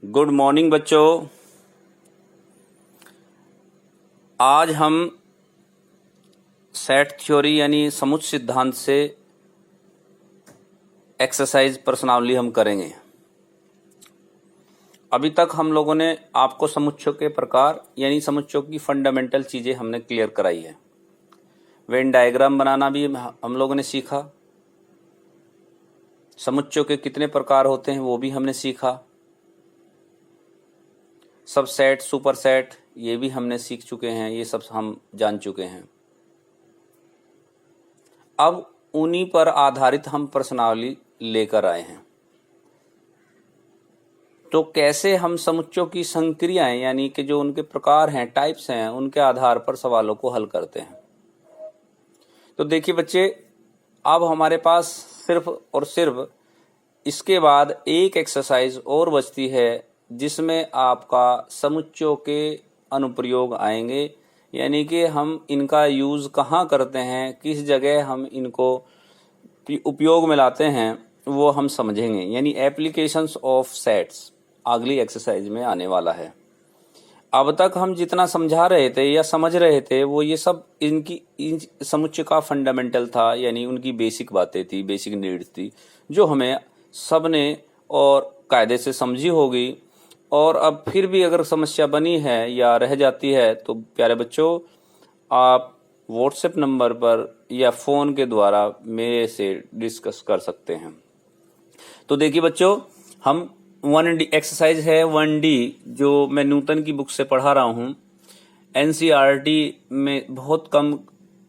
Good morning बच्चों। आज हम सेट थ्योरी यानी समुच्चय सिद्धांत से एक्सरसाइज प्रश्नावली हम करेंगे। अभी तक हम लोगों ने आपको समुच्चयों के प्रकार यानी समुच्चयों की फंडामेंटल चीजें हमने क्लियर कराई है। वेन डायग्राम बनाना भी हम लोगों ने सीखा। समुच्चयों के कितने प्रकार होते हैं वो भी हमने सीखा। सब सेट, सुपर सेट ये भी हमने सीख चुके हैं, ये सब हम जान चुके हैं। अब उन्हीं पर आधारित हम प्रश्नावली लेकर आए हैं। तो कैसे हम समुच्चयों की संक्रियाएं यानी कि जो उनके प्रकार हैं, टाइप्स हैं, उनके आधार पर सवालों को हल करते हैं। तो देखिए बच्चे, अब हमारे पास सिर्फ और सिर्फ इसके बाद एक एक्सरसाइज और बचती है जिसमें आपका समुच्चयों के अनुप्रयोग आएंगे, यानी कि हम इनका यूज कहाँ करते हैं, किस जगह हम इनको उपयोग में लाते हैं, वो हम समझेंगे। यानी एप्लीकेशंस ऑफ सेट्स अगली एक्सरसाइज में आने वाला है। अब तक हम जितना समझा रहे थे या समझ रहे थे वो ये सब इन समुच्चय का फंडामेंटल था, यानी उनकी बेसिक बातें थी, बेसिक नीड्स थी, जो हमें सबने और कायदे से समझी होगी। और अब फिर भी अगर समस्या बनी है या रह जाती है तो प्यारे बच्चों, आप व्हाट्सएप नंबर पर या फोन के द्वारा मेरे से डिस्कस कर सकते हैं। तो देखिए बच्चों, हम 1D एक्सरसाइज है 1D जो मैं नूतन की बुक से पढ़ा रहा हूँ। एनसीईआरटी में बहुत कम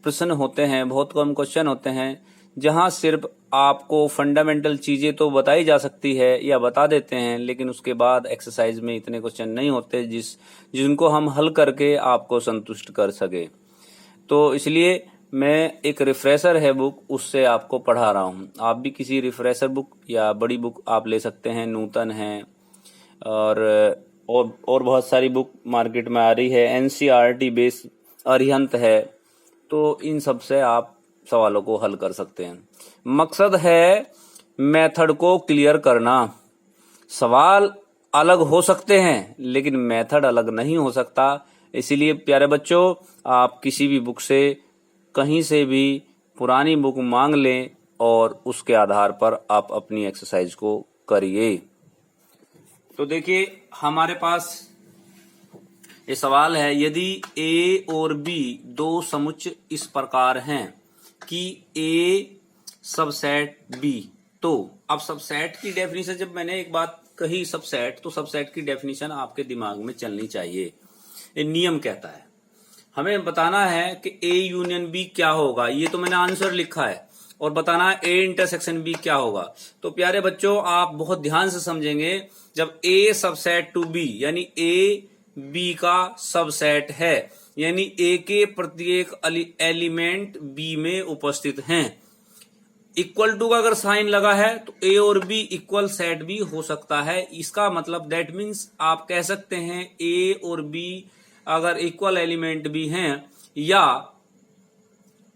प्रश्न होते हैं, बहुत कम क्वेश्चन होते हैं, जहां सिर्फ आपको फंडामेंटल चीजें तो बताई जा सकती है या बता देते हैं, लेकिन उसके बाद एक्सरसाइज में इतने क्वेश्चन नहीं होते जिनको हम हल करके आपको संतुष्ट कर सके। तो इसलिए मैं एक रिफ्रेशर है बुक, उससे आपको पढ़ा रहा हूँ। आप भी किसी रिफ्रेशर बुक या बड़ी बुक आप ले सकते हैं, नूतन है और बहुत सारी बुक मार्केट में आ रही है। एनसीईआरटी बेस अरिहंत है, तो इन सब से आप सवालों को हल कर सकते हैं। मकसद है मेथड को क्लियर करना। सवाल अलग हो सकते हैं लेकिन मेथड अलग नहीं हो सकता। इसीलिए प्यारे बच्चों, आप किसी भी बुक से कहीं से भी पुरानी बुक मांग लें और उसके आधार पर आप अपनी एक्सरसाइज को करिए। तो देखिए, हमारे पास ये सवाल है, यदि ए और बी दो समुच्चय इस प्रकार हैं कि ए सबसेट बी, तो अब सबसेट की डेफिनेशन, जब मैंने एक बात कही सबसेट, तो सबसेट की डेफिनेशन आपके दिमाग में चलनी चाहिए। ये नियम कहता है, हमें बताना है कि ए यूनियन बी क्या होगा। ये तो मैंने आंसर लिखा है, और बताना है ए इंटरसेक्शन बी क्या होगा। तो प्यारे बच्चों, आप बहुत ध्यान से समझेंगे। जब ए सबसेट टू बी यानी ए बी का सबसेट है, यानी ए के प्रत्येक एलिमेंट बी में उपस्थित हैं। इक्वल टू का अगर साइन लगा है तो ए और बी इक्वल सेट भी हो सकता है। इसका मतलब दैट मीन्स आप कह सकते हैं ए और बी अगर इक्वल एलिमेंट भी हैं, या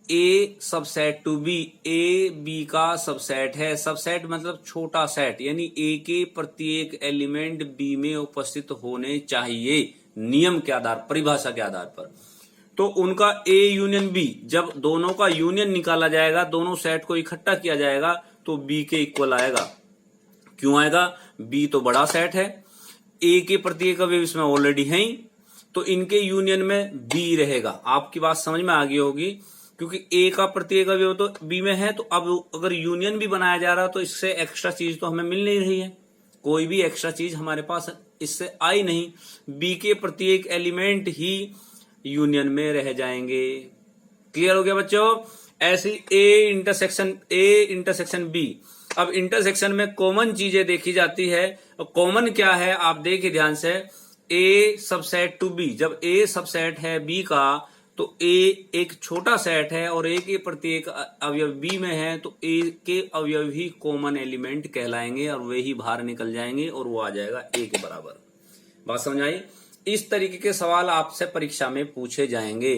A subset to B A B का सबसेट है। सबसेट मतलब छोटा सेट, यानी ए के प्रत्येक एलिमेंट बी में उपस्थित होने चाहिए, नियम के आधार, परिभाषा के आधार पर। तो उनका ए यूनियन बी, जब दोनों का यूनियन निकाला जाएगा, दोनों सेट को इकट्ठा किया जाएगा, तो बी के इक्वल आएगा। क्यों आएगा? बी तो बड़ा सेट है, ए के प्रत्येक अवयव इसमें ऑलरेडी हैं, तो इनके यूनियन में बी रहेगा। आपकी बात समझ में आ गई होगी, क्योंकि ए का प्रत्येक अवयव तो बी में है। तो अब अगर यूनियन भी बनाया जा रहा, तो इससे एक्स्ट्रा चीज तो हमें मिल नहीं रही है, कोई भी एक्स्ट्रा चीज हमारे पास इससे आई नहीं। बी के प्रत्येक एलिमेंट ही यूनियन में रह जाएंगे। क्लियर हो गया बच्चों? ऐसी ए इंटरसेक्शन बी। अब इंटरसेक्शन में कॉमन चीजें देखी जाती है। कॉमन क्या है आप देखिए ध्यान से। ए सबसेट टू बी, जब ए सबसेट है बी का, तो ए एक छोटा सेट है और ए के प्रत्येक अवयव बी में है, तो ए के अवयव ही कॉमन एलिमेंट कहलाएंगे और वे ही बाहर निकल जाएंगे और वो आ जाएगा ए के बराबर। बात समझ आई? इस तरीके के सवाल आपसे परीक्षा में पूछे जाएंगे।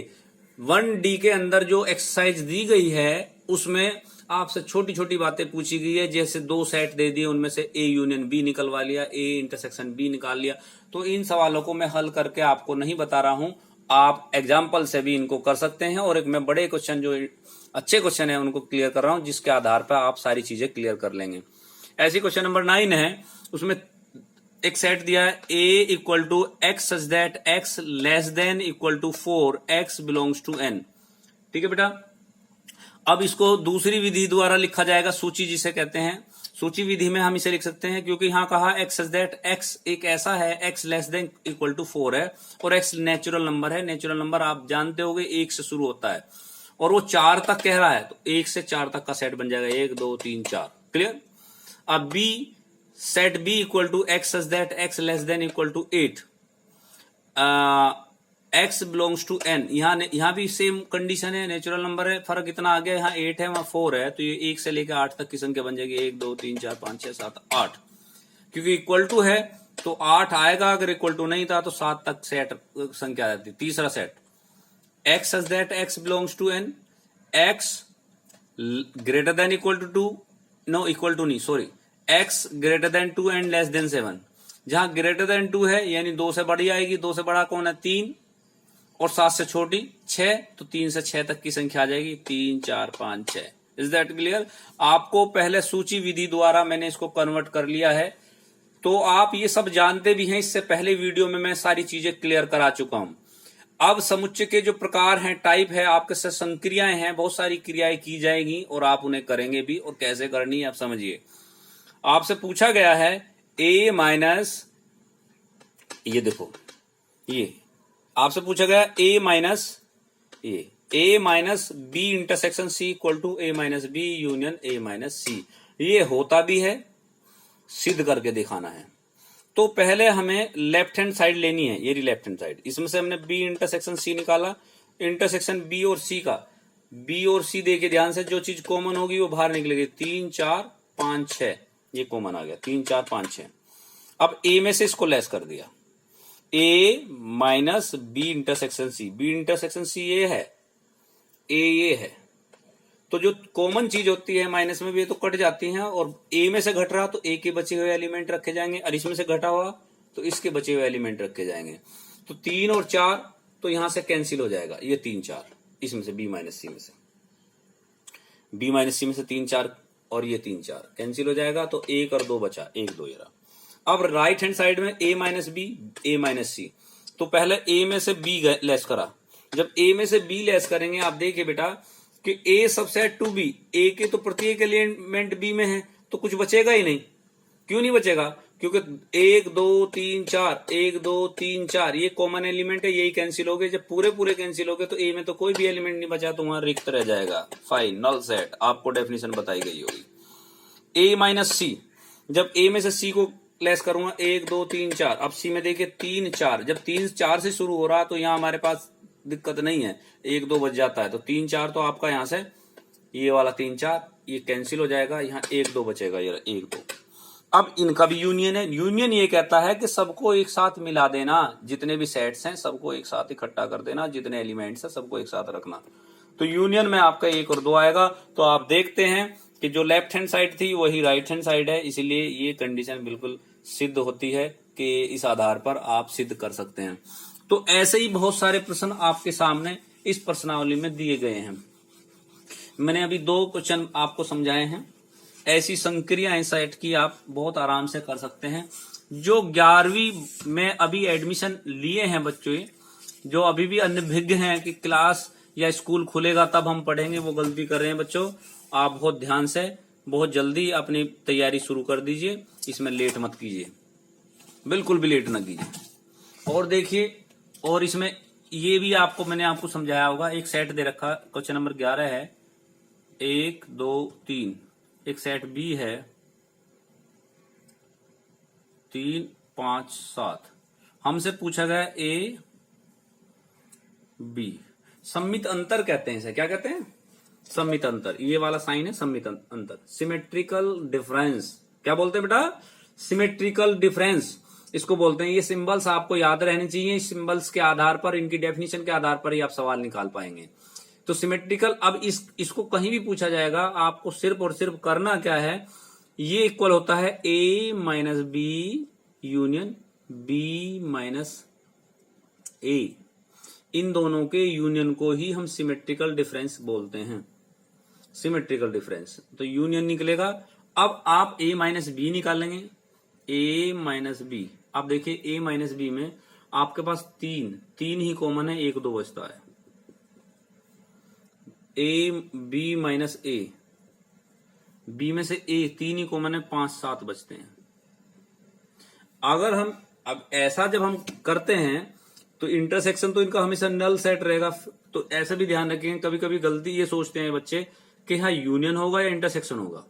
1D के अंदर जो एक्सरसाइज दी गई है उसमें आपसे छोटी छोटी बातें पूछी गई है, जैसे दो सेट दे दिए, उनमें से ए यूनियन बी निकलवा लिया, ए इंटरसेक्शन बी निकाल लिया। तो इन सवालों को मैं हल करके आपको नहीं बता रहा हूं, आप एग्जाम्पल से भी इनको कर सकते हैं, और एक मैं बड़े क्वेश्चन जो अच्छे क्वेश्चन है उनको क्लियर कर रहा हूं, जिसके आधार पर आप सारी चीजें क्लियर कर लेंगे। ऐसी क्वेश्चन नंबर 9 है, उसमें एक सेट दिया है a equal to x such that x less than equal to 4 x belongs to n। ठीक है बेटा, अब इसको दूसरी विधि द्वारा लिखा जाएगा, सूची जिसे कहते हैं। सूची विधि में हम इसे लिख सकते हैं, क्योंकि यहां कहा x सच दैट x एक ऐसा है, x less than equal to 4 है, और x नेचुरल नंबर है। नेचुरल नंबर आप जानते होंगे 1 से शुरू होता है, और वो 4 तक कह रहा है, तो 1 से 4 तक का सेट बन जाएगा, 1 2 3 4। क्लियर। अब b set b equal to x such that x less than equal to 8 x belongs to n। यहां भी सेम कंडीशन है, नेचुरल नंबर है, फर्क इतना आ गया, यहाँ 8 है वहां 4 है, तो ये 1 से लेकर 8 तक की संख्या बन जाएगी, 1 2 3 4 5 6 7 8। क्योंकि इक्वल टू है तो 8 आएगा, अगर इक्वल टू नहीं था तो 7 तक सेट संख्या आ जाती। तीसरा set x such that x belongs to n, x greater than equal to 2, no equal to नहीं sorry, x greater than 2 and less than 7। जहां ग्रेटर देन 2 है यानी 2 से बड़ी आएगी, 2 से बड़ा कौन है 3, और 7 से छोटी 6, तो 3 से 6 तक की संख्या आ जाएगी, 3 4 5 6। Is that clear. आपको पहले सूची विधि द्वारा मैंने इसको कन्वर्ट कर लिया है, तो आप ये सब जानते भी हैं, इससे पहले वीडियो में मैं सारी चीजें क्लियर करा चुका हूं। अब समुच्चय के जो प्रकार हैं, टाइप है, आपके साथ संक्रियाएं हैं, बहुत सारी क्रियाएं की जाएगी और आप उन्हें करेंगे भी, और कैसे करनी है आप समझिए। आपसे पूछा गया है a माइनस, ये देखो, ये आपसे पूछा गया a minus B intersection c equal to a minus B union a minus c। ये होता भी है, सिद्ध करके दिखाना है। तो पहले हमें लेफ्ट हैंड साइड लेनी है, ये लेफ्ट हैंड साइड, इसमें से हमने b इंटरसेक्शन c निकाला, इंटरसेक्शन b और c का, b और c देखे ध्यान से, जो चीज कॉमन होगी वो बाहर निकलेगी, 3 4 5 6, ये कॉमन आ गया, 3 4 5 6। अब a में से इसको लेस कर दिया, a minus B intersection C, B intersection C ये है, a ये है, तो जो कॉमन चीज होती है माइनस में भी तो कट जाती हैं, और a में से घट रहा तो a के बचे हुए एलिमेंट रखे जाएंगे, और इसमें से घटा हुआ तो इसके बचे हुए एलिमेंट रखे जाएंगे। तो 3 और 4 तो यहां से कैंसिल हो जाएगा, ये 3 4 इसमें से b माइनस सी में से, b माइनस सी में से 3 4 और ये 3 4 कैंसिल हो जाएगा, तो 1 और 2 बचा, 1 2 ये रहा। अब राइट हैंड साइड में a minus B, a minus C, तो पहले a में से b लेस करा। जब a में से b लेस करेंगे, आप देखिए बेटा कि a subset to b, a के तो प्रत्येक एलिमेंट b में है, तो कुछ बचेगा ही नहीं। क्यों नहीं बचेगा? क्योंकि 1 2 3 4, 1 2 3 4 ये कॉमन एलिमेंट है, यही कैंसिल हो गए। जब पूरे कैंसिल हो गए तो a में तो कोई भी एलिमेंट नहीं बचा, तो वहां रिक्त रह जाएगा। फाइन, नल सेट, आपको डेफिनेशन बताई गई होगी। a माइनस सी, जब a में से c को लेस करूंगा, 1 2 3 4, अब c में देखिए 3 4, जब 3 4 से शुरू हो रहा तो यहाँ हमारे पास दिक्कत नहीं है, 1 2 बच जाता है, तो 3 4 तो आपका यहां से ये वाला 3 4 ये कैंसिल हो जाएगा, यहाँ 1 2 बचेगा, ये 1 2। अब इनका भी यूनियन है। यूनियन ये कहता है कि सबको एक साथ मिला देना, जितने भी सेट्स हैं सबको एक साथ इकट्ठा कर देना, जितने एलिमेंट्स हैं सबको एक साथ रखना। तो यूनियन में आपका 1 और 2 आएगा। तो आप देखते हैं कि जो लेफ्ट हैंड साइड थी वही राइट हैंड साइड है, इसलिए ये कंडीशन बिल्कुल सिद्ध होती है कि इस आधार पर आप सिद्ध कर सकते हैं। तो ऐसे ही बहुत सारे प्रश्न आपके सामने इस प्रश्नावली में दिए गए हैं। मैंने अभी 2 क्वेश्चन आपको समझाए हैं। ऐसी संक्रियाएं सेट की आप बहुत आराम से कर सकते हैं। जो 11वीं में अभी एडमिशन लिए हैं बच्चों, जो अभी भी अनभिज्ञ हैं कि क्लास या स्कूल खुलेगा तब हम पढ़ेंगे, वो गलती कर रहे हैं बच्चों। आप बहुत ध्यान से बहुत जल्दी अपनी तैयारी शुरू कर दीजिए, इसमें लेट मत कीजिए, बिल्कुल भी लेट न कीजिए। और देखिए, और इसमें ये भी आपको मैंने आपको समझाया होगा, एक सेट दे रखा, क्वेश्चन नंबर 11 है, 1 2 3, एक सेट बी है 3 5 7। हमसे पूछा गया ए बी, सम्मित अंतर कहते हैं इसे, क्या कहते हैं? सम्मित अंतर। ये वाला साइन है सम्मित अंतर, सिमेट्रिकल डिफरेंस। क्या बोलते हैं बेटा? सिमेट्रिकल डिफरेंस इसको बोलते हैं। ये सिंबल्स आपको याद रहने चाहिए, सिंबल्स के आधार पर, इनकी डेफिनेशन के आधार पर ही आप सवाल निकाल पाएंगे। तो सिमेट्रिकल, अब इसको कहीं भी पूछा जाएगा, आपको सिर्फ और सिर्फ करना क्या है, ये इक्वल होता है A minus B union B minus A. इन दोनों के यूनियन को ही हम सिमेट्रिकल डिफरेंस बोलते हैं, सिमेट्रिकल डिफरेंस। तो यूनियन निकलेगा। अब आप ए माइनस बी निकालेंगे, ए माइनस बी। आप देखिए ए माइनस बी में आपके पास तीन ही कॉमन है, एक दो बचता है। A B minus A, B में से ए तीन ही कॉमन है, 5 7 बचते हैं। अगर हम अब ऐसा जब हम करते हैं तो इंटरसेक्शन तो इनका हमेशा नल सेट रहेगा। तो ऐसा भी ध्यान रखें, कभी कभी गलती ये सोचते हैं बच्चे कि हाँ यूनियन होगा या इंटरसेक्शन होगा,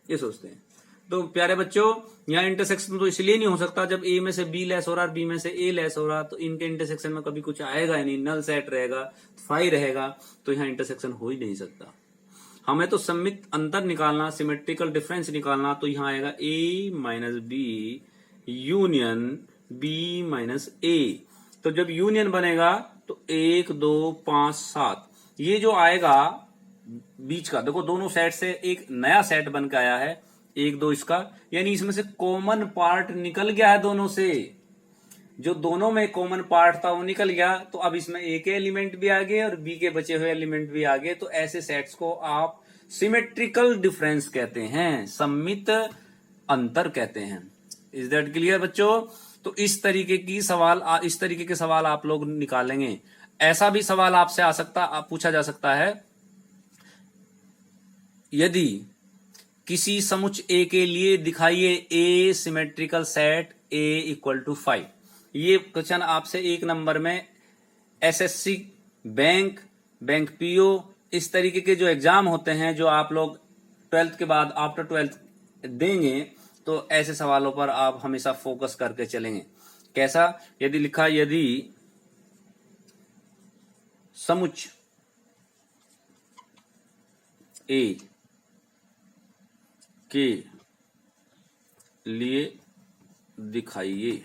ये सोचते हैं। तो प्यारे बच्चों, यहाँ इंटरसेक्शन तो इसलिए नहीं हो सकता जब ए में से बी लेस हो रहा है, बी में से ए लेस हो रहा, तो इनके इंटरसेक्शन में कभी कुछ आएगा ही नहीं, नल सेट रहेगा, फाई रहेगा, तो यहाँ इंटरसेक्शन हो ही नहीं सकता। हमें तो सम्मित अंतर निकालना, सिमेट्रिकल डिफरेंस निकालना, तो यहाँ आएगा A minus B union B minus A. तो जब यूनियन बनेगा तो 1 2 5 7, ये जो आएगा बीच का, देखो दोनों सेट से एक नया सेट बन के आया है, 1 2 इसका, यानी इसमें से कॉमन पार्ट निकल गया है दोनों से। जो दोनों में कॉमन पार्ट था वो निकल गया, तो अब इसमें ए के एलिमेंट भी आ गए और बी के बचे हुए एलिमेंट भी आ गए। तो ऐसे सेट्स को आप सिमेट्रिकल डिफरेंस कहते हैं, सम्मित अंतर कहते हैं। इज दैट क्लियर बच्चों? तो इस तरीके के सवाल आप लोग निकालेंगे। ऐसा भी सवाल आपसे पूछा जा सकता है, यदि किसी समुच्च ए के लिए दिखाइए A symmetrical set A equal to 5। ये क्वेश्चन आपसे 1 नंबर में एसएससी, बैंक पीओ, इस तरीके के जो एग्जाम होते हैं, जो आप लोग 12th के बाद आफ्टर 12th देंगे, तो ऐसे सवालों पर आप हमेशा फोकस करके चलेंगे। कैसा? यदि लिखा, यदि समुच्च ए के लिए दिखाइए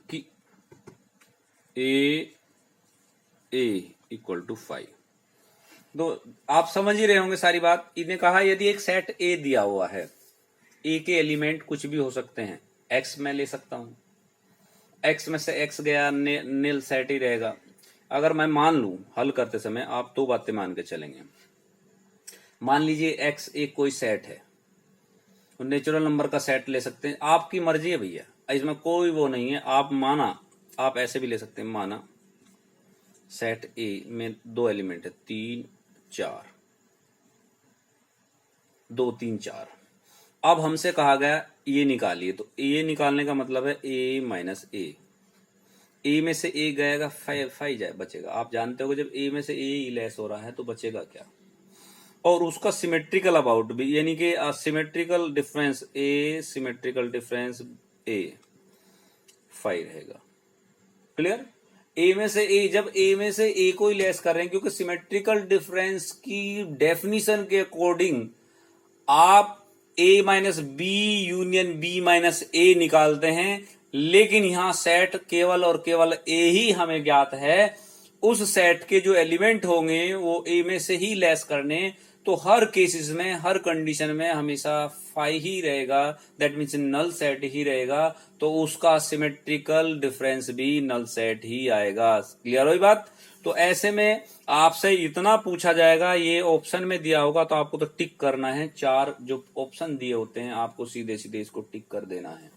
कि ए इक्वल टू 5। तो आप समझ ही रहे होंगे सारी बात। इन्हें कहा यदि एक सेट ए दिया हुआ है, ए के एलिमेंट कुछ भी हो सकते हैं, एक्स में ले सकता हूं, एक्स में से एक्स गया, नील सेट ही रहेगा। अगर मैं मान लूं हल करते समय, आप 2 बातें मान के चलेंगे। मान लीजिए एक्स एक कोई सेट है, नेचुरल नंबर का सेट ले सकते हैं, आपकी मर्जी है भैया, इसमें कोई वो नहीं है। आप ऐसे भी ले सकते हैं, माना सेट ए में 2 एलिमेंट है, 3 4, 2 3 4। अब हमसे कहा गया ये निकालिए, तो ये निकालने का मतलब है ए माइनस ए में से ए गएगा, 5 जाए बचेगा। आप जानते हो जब ए में से ए लेस हो रहा है तो बचेगा क्या, और उसका सिमेट्रिकल अबाउट भी, यानी कि सिमेट्रिकल डिफरेंस ए, सिमेट्रिकल डिफरेंस ए 5 रहेगा। क्लियर? ए में से ए, जब ए में से ए को ही लेस कर रहे हैं, क्योंकि सिमेट्रिकल डिफरेंस की डेफिनेशन के अकॉर्डिंग आप A minus B union B minus A निकालते हैं, लेकिन यहां सेट केवल और केवल ए ही हमें ज्ञात है। उस सेट के जो एलिमेंट होंगे वो ए में से ही लेस करने, तो हर केसेस में, हर कंडीशन में हमेशा 5 ही रहेगा, दैट मीन्स नल सेट ही रहेगा, तो उसका सिमेट्रिकल डिफरेंस भी नल सेट ही आएगा। क्लियर हुई बात? तो ऐसे में आपसे इतना पूछा जाएगा, ये ऑप्शन में दिया होगा तो आपको तो टिक करना है, 4 जो ऑप्शन दिए होते हैं आपको सीधे सीधे इसको टिक कर देना है।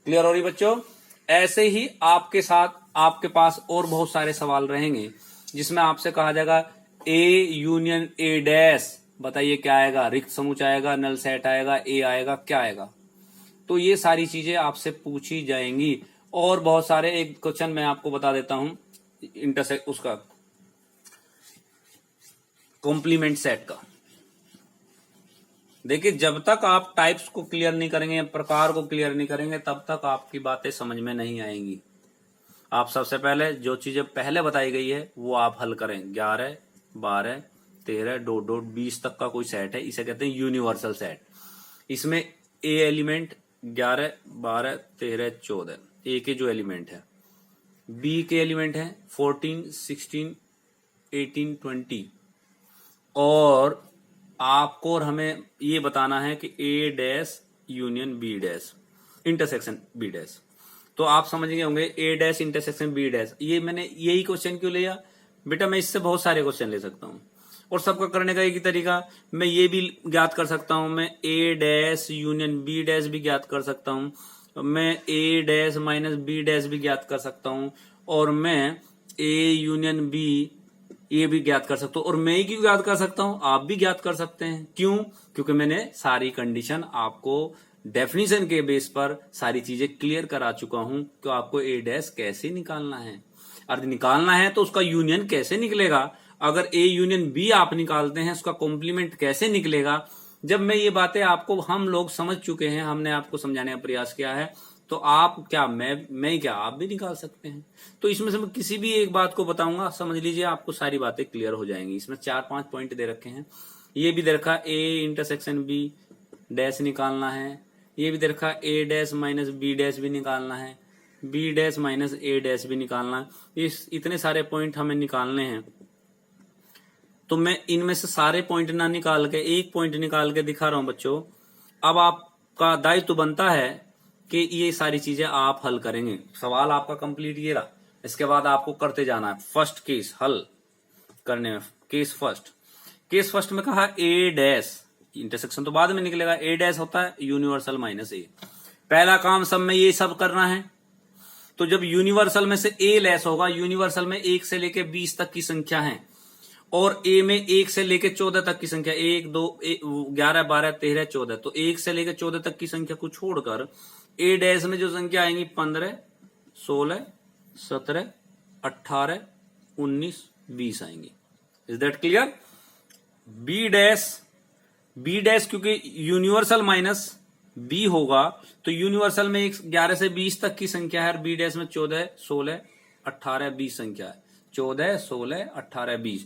क्लियर हो रही बच्चों? ऐसे ही आपके साथ आपके पास और बहुत सारे सवाल रहेंगे, जिसमें आपसे कहा जाएगा ए यूनियन ए डैश, बताइए क्या आएगा, रिक्त समुच्च आएगा, नल सेट आएगा, ए आएगा, क्या आएगा। तो ये सारी चीजें आपसे पूछी जाएंगी। और बहुत सारे, एक क्वेश्चन मैं आपको बता देता हूं, इंटरसेक्ट उसका कॉम्प्लीमेंट सेट का। देखिए, जब तक आप टाइप्स को क्लियर नहीं करेंगे, प्रकार को क्लियर नहीं करेंगे, तब तक आपकी बातें समझ में नहीं आएंगी। आप सबसे पहले जो चीजें पहले बताई गई है वो आप हल करें। 11 12 13 डॉट 20 तक का कोई सेट है, इसे कहते हैं यूनिवर्सल सेट। इसमें ए एलिमेंट 11 12 13 14, ए के जो एलिमेंट है बी के एलिमेंट है 14, 16, 18, 20 और आपको और हमें ये बताना है कि A dash union B dash intersection B dash. तो आप समझ गए होंगे A dash intersection B dash. ये मैंने यही क्वेश्चन क्यों लिया बेटा, मैं इससे बहुत सारे क्वेश्चन ले सकता हूं और सबका करने का एक ही तरीका, मैं ये भी ज्ञात कर सकता हूं, मैं ए डैश यूनियन बी डैश भी ज्ञात कर सकता हूं, मैं ए डैश माइनस बी डैश भी ज्ञात कर सकता हूं और मैं ए यूनियन बी ये भी ज्ञात कर सकता हूं और मैं ही क्यों ज्ञात कर सकता हूं, आप भी ज्ञात कर सकते हैं। क्यों? क्योंकि मैंने सारी कंडीशन आपको डेफिनेशन के बेस पर सारी चीजें क्लियर करा चुका हूं कि आपको ए डैश कैसे निकालना है। और निकालना है तो उसका यूनियन कैसे निकलेगा, अगर ए यूनियन बी आप निकालते हैं उसका कॉम्प्लीमेंट कैसे निकलेगा। जब मैं ये बातें आपको हम लोग समझ चुके हैं, हमने आपको समझाने का प्रयास किया है, तो आप क्या मैं क्या आप भी निकाल सकते हैं। तो इसमें से मैं किसी भी एक बात को बताऊंगा, समझ लीजिए आपको सारी बातें क्लियर हो जाएंगी। इसमें 4-5 पॉइंट दे रखे हैं, ये भी दे रखा ए इंटरसेक्शन बी डैश निकालना है, ये भी दे रखा ए डैश माइनस बी डैश भी निकालना है, बी डैश माइनस ए डैश भी निकालना है। इस इतने सारे पॉइंट हमें निकालने हैं। तो मैं इनमें से सारे पॉइंट ना निकाल के एक पॉइंट निकाल के दिखा रहा हूं बच्चों। अब आपका दायित्व तो बनता है कि ये सारी चीजें आप हल करेंगे। सवाल आपका कंप्लीट ये रहा, इसके बाद आपको करते जाना है फर्स्ट केस हल करने में। केस फर्स्ट में कहा ए डैश, इंटरसेक्शन तो बाद में निकलेगा, ए डैश होता है यूनिवर्सल माइनस ए। पहला काम सब में ये सब करना है। तो जब यूनिवर्सल में से ए लेस होगा, यूनिवर्सल में 1 से लेके 20 तक की संख्या है और ए में 1 से लेके 14 तक की संख्या, 1, 2, 11, 12, 13, 14, तो 1 से लेके 14 तक की संख्या को छोड़कर ए डैश में जो संख्या आएंगी 15, 16, 17, 18, 19, 20 आएंगी। Is that clear? B dash क्योंकि यूनिवर्सल माइनस बी होगा तो यूनिवर्सल में 11 से 20 तक की संख्या है, बी डैश में 14, 16, 18, 20 संख्या है, 14, 16, 18, 20।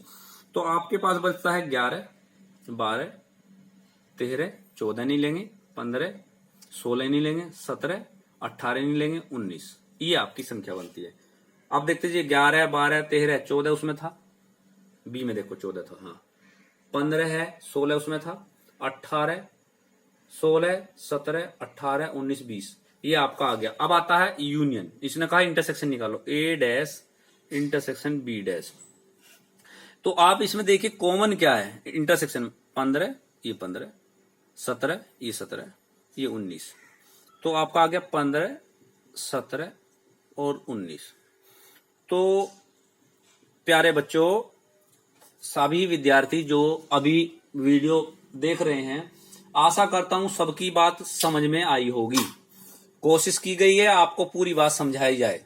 तो आपके पास बचता है 11, 12, 13, 14 नहीं लेंगे, 15, 16 नहीं लेंगे, 17, 18 नहीं लेंगे, 19, ये आपकी संख्या बनती है। अब देखते जी 11, 12, 13, 14 उसमें था, बी में देखो 14 था, हाँ 15 है, 16 उसमें था, 18, 16, 17, 18, 19, 20, ये आपका आ गया। अब आता है यूनियन, इसने कहा इंटरसेक्शन निकालो, ए डैश इंटरसेक्शन बी डैश। तो आप इसमें देखिए कॉमन क्या है इंटरसेक्शन, 15 ये 15, 17 ये 17, ये 19, तो आपका आ गया 15, 17 और 19। तो प्यारे बच्चों, सभी विद्यार्थी जो अभी वीडियो देख रहे हैं, आशा करता हूं सबकी बात समझ में आई होगी। कोशिश की गई है आपको पूरी बात समझाई जाए।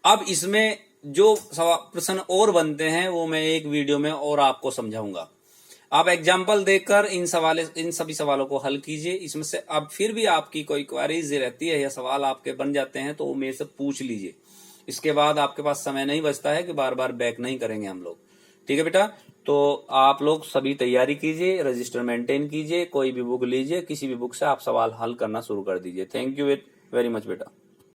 अब इसमें जो प्रश्न और बनते हैं वो मैं एक वीडियो में और आपको समझाऊंगा। आप एग्जाम्पल देखकर इन सभी सवालों को हल कीजिए। इसमें से अब फिर भी आपकी कोई क्वेरीज रहती है या सवाल आपके बन जाते हैं तो वो मेरे से पूछ लीजिए। इसके बाद आपके पास समय नहीं बचता है कि बार बार बैक नहीं करेंगे हम लोग। ठीक है बेटा, तो आप लोग सभी तैयारी कीजिए, रजिस्टर मेंटेन कीजिए, कोई भी बुक लीजिए, किसी भी बुक से आप सवाल हल करना शुरू कर दीजिए। थैंक यू वेरी मच बेटा।